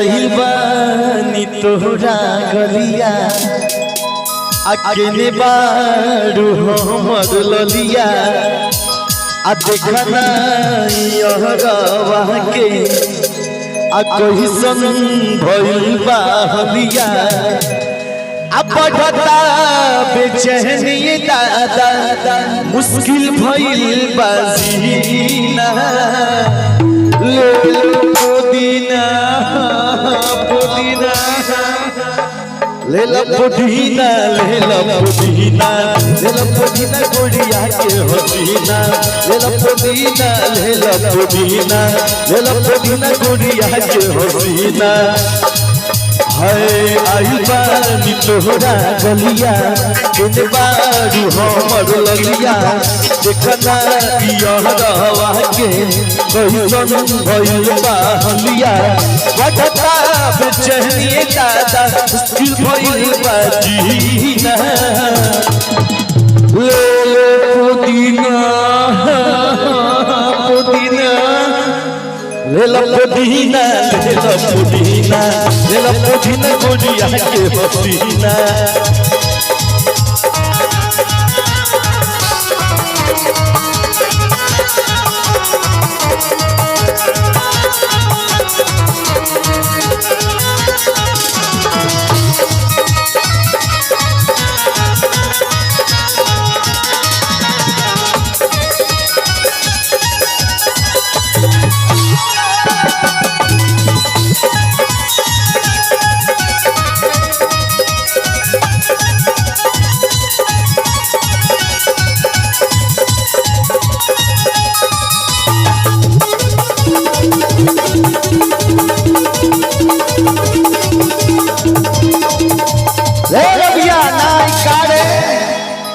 आइल बानी तोहरा गलिया अकेले बारू हमर ललिया आ देखना यहरवा के आ कहिसन भइल बा हलिया आ बढ़ता बेचैनी दादा मुश्किल भइल बा जीना ले पुदीना पुदीना ले पुदीना ले पुदीना ले पुदीना गोड़िया के हसीना ले पुदीना ले पुदीना ले पुदीना गोड़िया के हसीना है आई बानी तोहरा गलिया केने बारू हमर ललिया देखना यहरवा के कहिसन भइल बा हलिया बढ़ता बेचैनी दादा मुश्किल भइल बा जीना ले पुदीना पुदीना ले पुदीना ले पुदीना ले पुदीना गोड़िया के हसीना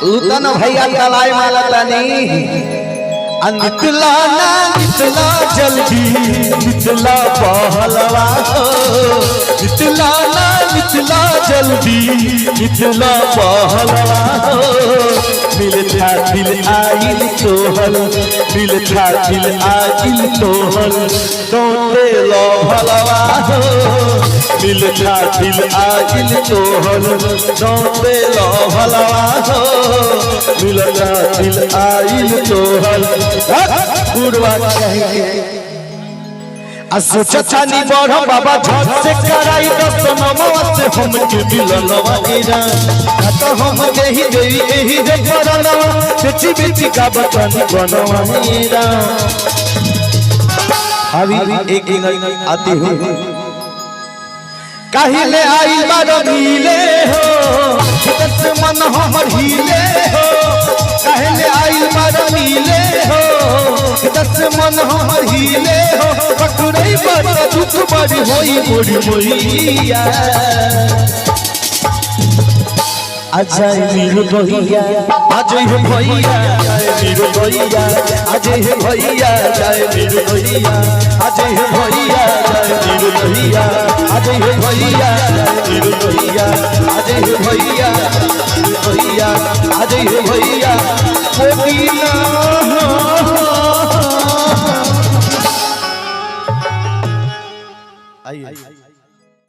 लुटन भैया तलाई माला तनी निकला ना निकला जल्दी निकला पहलवा निकला ना निकला जल्दी निकला पहलवा मिल था दिल आइल तोहल मिल था दिल आइल तोहल तोते लो भलवा मिल था दिल आइल तोहल तोते लो भलवा मिल था दिल आइल तोहल पूर्वा सोचतानी बड़ बाबा झट से कराई दसनवा से हमके मिलनवा एरा तो हम देही देई एही रे करनवा बेची बेची का बतनी बनवा एरा अभी एक मिनट आती हूँ काहिले आई बार मिले हो दस मन हमर हिले हो काहिले आई बार मिले हो दस मन हमर हिले हो पकड़ई पर दुख बड़ी होई मोरी मोरिया अजय मीरू भैया अजय भैया मीरू भैया अजय भैया जय मीरू भैया अजय भैया जय मीरू भैया अजय भैया मीरू भैया अजय भैया भैया अजय भैया पुदीना